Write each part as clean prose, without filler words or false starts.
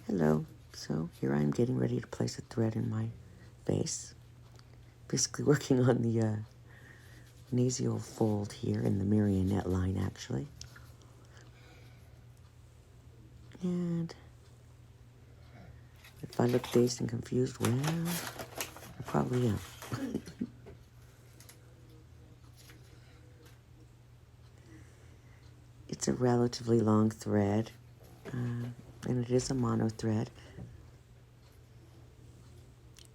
Hello. So here I'm getting ready to place a thread in my face. Basically working on the nasal fold here in the marionette line, actually. And if I look dazed and confused, well, I probably am. It's a relatively long thread, and it is a mono thread.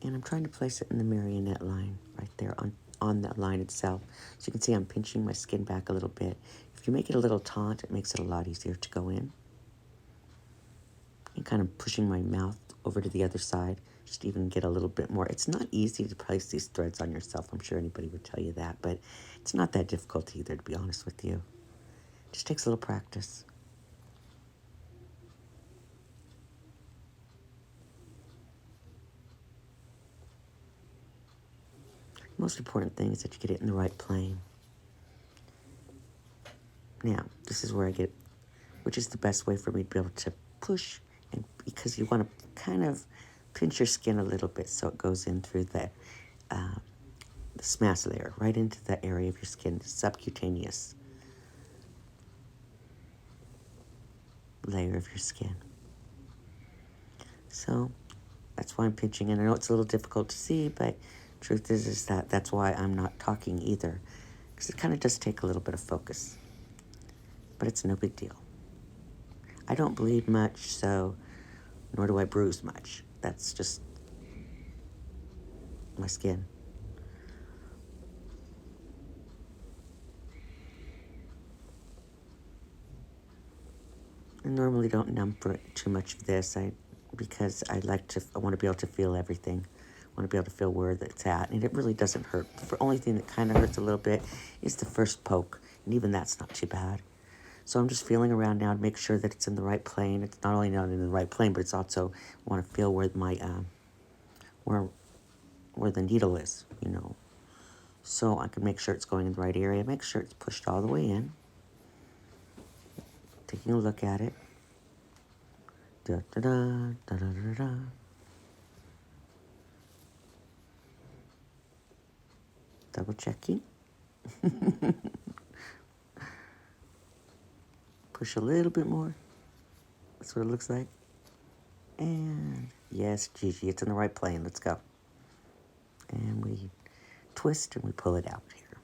And I'm trying to place it in the marionette line right there on that line itself. So you can see I'm pinching my skin back a little bit. If you make it a little taut, it makes it a lot easier to go in. And kind of pushing my mouth over to the other side, just even get a little bit more. It's not easy to place these threads on yourself. I'm sure anybody would tell you that, but it's not that difficult either, to be honest with you. It just takes a little practice. Most important thing is that you get it in the right plane. Now, this is where I get, which is the best way for me to be able to push, and because you want to kind of pinch your skin a little bit so it goes in through the smash layer, right into that area of your skin, the subcutaneous layer of your skin. So that's why I'm pinching, and I know it's a little difficult to see, but truth is that that's why I'm not talking either, because it kind of does take a little bit of focus, but it's no big deal. I don't bleed much, so nor do I bruise much. That's just my skin. I normally don't number too much of this, because I want to be able to feel everything. I want to be able to feel where it's at, and it really doesn't hurt. The only thing that kind of hurts a little bit is the first poke, and even that's not too bad. So I'm just feeling around now to make sure that it's in the right plane. It's not only not in the right plane, but it's also want to feel where my where the needle is, so I can make sure it's going in the right area. Make sure it's pushed all the way in. Taking a look at it. Da da da da da da da. Double checking. Push a little bit more. That's what it looks like. And yes, Gigi, it's in the right plane. Let's go. And we twist and we pull it out here.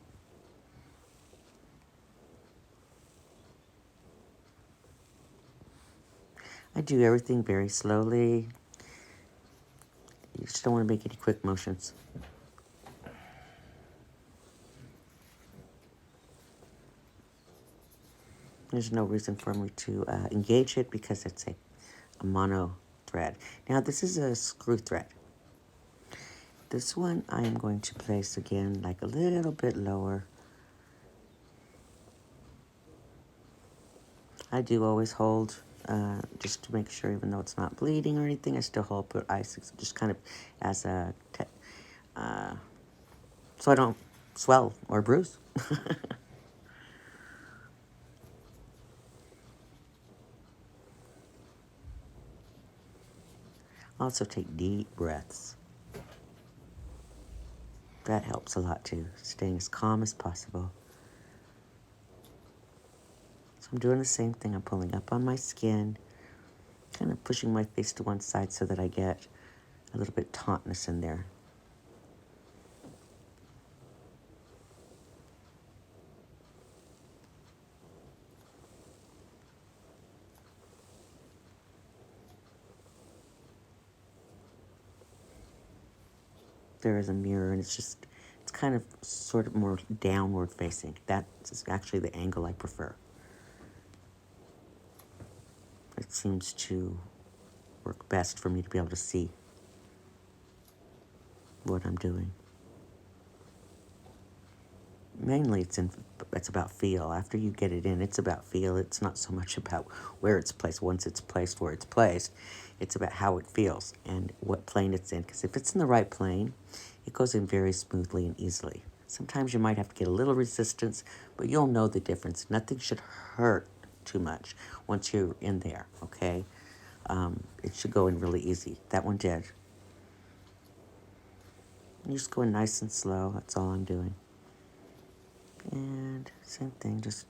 I do everything very slowly. You just don't want to make any quick motions. There's no reason for me to engage it because it's a mono thread. Now this is a screw thread. This one I am going to place again like a little bit lower. I do always hold just to make sure, even though it's not bleeding or anything, I still put ice just kind of as a, so I don't swell or bruise. Also take deep breaths. That helps a lot too, staying as calm as possible. So I'm doing the same thing. I'm pulling up on my skin, kind of pushing my face to one side so that I get a little bit tautness in there. There is a mirror, and it's kind of sort of more downward facing. That's actually the angle I prefer. It seems to work best for me to be able to see what I'm doing. Mainly it's about feel. After you get it in, it's about feel. It's not so much about where it's placed. Once it's placed where it's placed, it's about how it feels and what plane it's in. Because if it's in the right plane, it goes in very smoothly and easily. Sometimes you might have to get a little resistance, but you'll know the difference. Nothing should hurt too much once you're in there, okay? it should go in really easy. That one did. You just go in nice and slow. That's all I'm doing. And same thing, just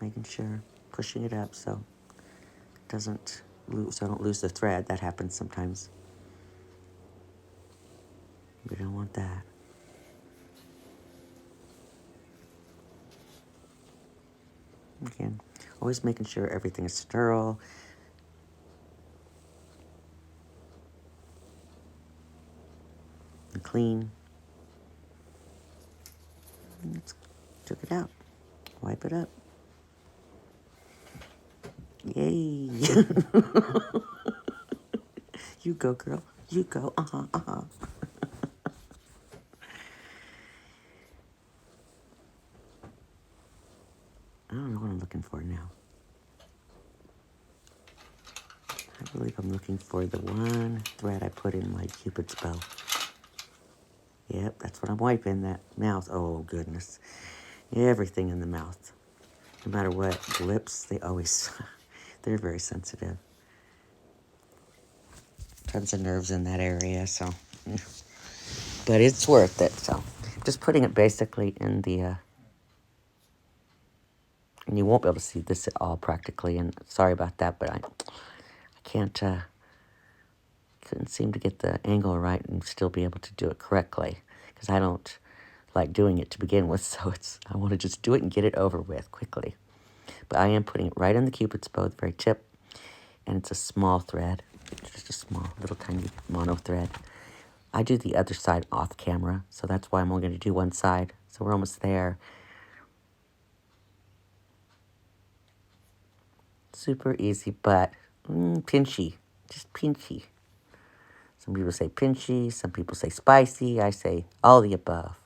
making sure, pushing it up so it doesn't lose, so I don't lose the thread. That happens sometimes. We don't want that. Again, always making sure everything is sterile. And clean. Let's took it out. Wipe it up. Yay! You go, girl. You go. Uh-huh, uh-huh. I don't know what I'm looking for now. I believe I'm looking for the one thread I put in my Cupid's bow. Yep, that's what I'm wiping, that mouth. Oh, goodness. Everything in the mouth. No matter what, the lips, they always, they're very sensitive. Tons of nerves in that area, so. But it's worth it, so. Just putting it basically in the, and you won't be able to see this at all practically, and sorry about that, but I can't, couldn't seem to get the angle right and still be able to do it correctly, because I don't like doing it to begin with, so I want to just do it and get it over with quickly. But I am putting it right on the Cupid's bow, the very tip, and it's a small thread, just a small, little tiny mono thread. I do the other side off camera, so that's why I'm only going to do one side. So we're almost there. Super easy, but pinchy, just pinchy. Some people say pinchy, some people say spicy. I say all the above.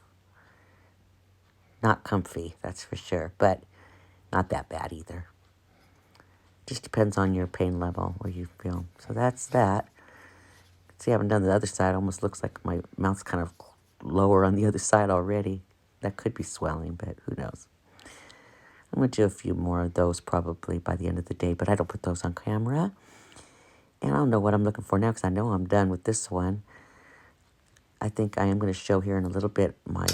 Not comfy, that's for sure, but not that bad either. Just depends on your pain level, where you feel. So that's that. See, I haven't done the other side. Almost looks like my mouth's kind of lower on the other side already. That could be swelling, but who knows. I'm going to do a few more of those probably by the end of the day, but I don't put those on camera. And I don't know what I'm looking for now because I know I'm done with this one. I think I am going to show here in a little bit my...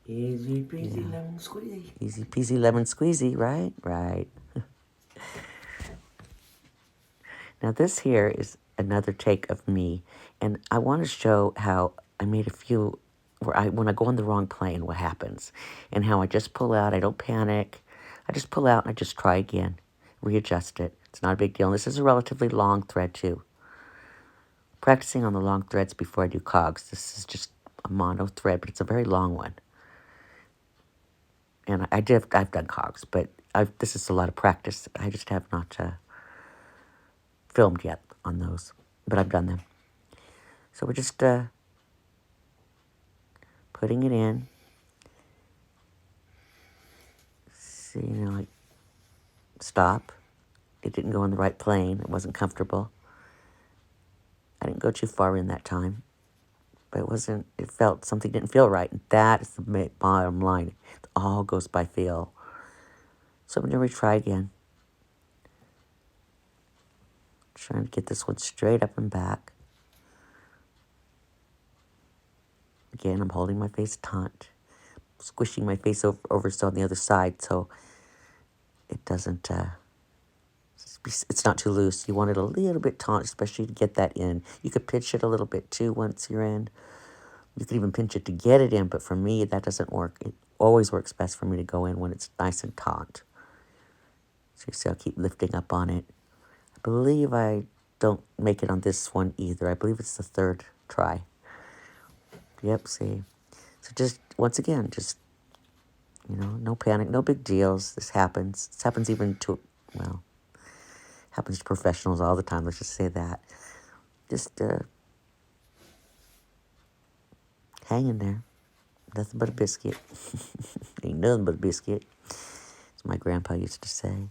easy peasy lemon squeezy. Easy peasy lemon squeezy, right? Right. Now this here is another take of me, and I want to show how I made a few, when I go on the wrong plane, what happens, and how I just pull out, I don't panic, I just pull out and I just try again, readjust it. It's not a big deal, and this is a relatively long thread too. Practicing on the long threads before I do cogs. This is just a mono thread, but it's a very long one. And I've done cogs, but this is a lot of practice. I just have not filmed yet on those, but I've done them. So we're just putting it in. See, like, stop. It didn't go in the right plane. It wasn't comfortable. I didn't go too far in that time, but it felt, something didn't feel right. And that is the bottom line. It all goes by feel. So I'm going to retry again. Trying to get this one straight up and back. Again, I'm holding my face taut, squishing my face over so on the other side so it doesn't, it's not too loose. You want it a little bit taut, especially to get that in. You could pinch it a little bit too once you're in. You could even pinch it to get it in, but for me, that doesn't work. It always works best for me to go in when it's nice and taut. So you see, I'll keep lifting up on it. I believe I don't make it on this one either. I believe it's the third try. Yep, see. So just, once again, just, no panic, no big deals. This happens. This happens even to, well, happens to professionals all the time. Let's just say that. Just hang in there. Nothing but a biscuit. Ain't nothing but a biscuit, as my grandpa used to say.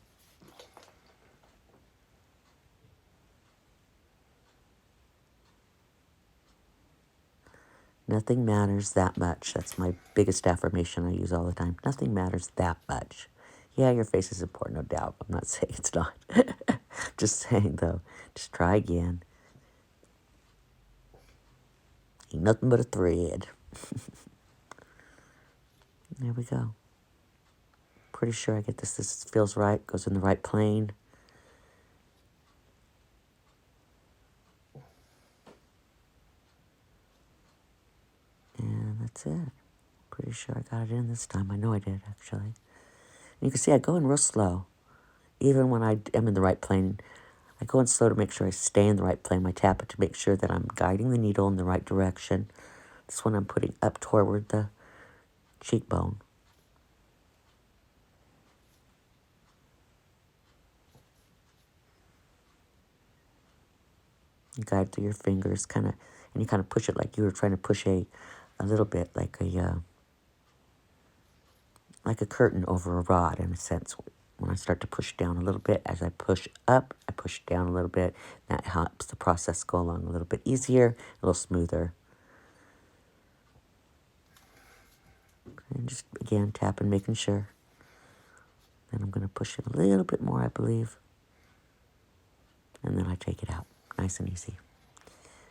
Nothing matters that much. That's my biggest affirmation I use all the time. Nothing matters that much. Yeah, your face is important, no doubt. I'm not saying it's not. Just saying, though. Just try again. Ain't nothing but a thread. There we go. Pretty sure I get this. This feels right. Goes in the right plane. And that's it. Pretty sure I got it in this time. I know I did, actually. And you can see I go in real slow. Even when I am in the right plane, I go in slow to make sure I stay in the right plane. I tap it to make sure that I'm guiding the needle in the right direction. This one I'm putting up toward the cheekbone. You guide through your fingers, kind of, and you kind of push it like you were trying to push a little bit like a curtain over a rod, in a sense. When I start to push down a little bit, as I push up, I push down a little bit. That helps the process go along a little bit easier, a little smoother. And just, again, tapping, making sure. Then I'm going to push it a little bit more, I believe. And then I take it out. Nice and easy.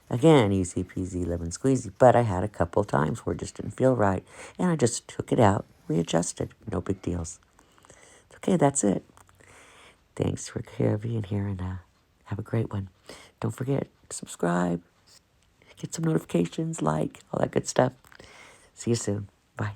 Again, easy peasy, lemon squeezy. But I had a couple times where it just didn't feel right. And I just took it out, readjusted. No big deals. Okay, that's it. Thanks for being here, and have a great one. Don't forget, subscribe, get some notifications, like, all that good stuff. See you soon. Bye.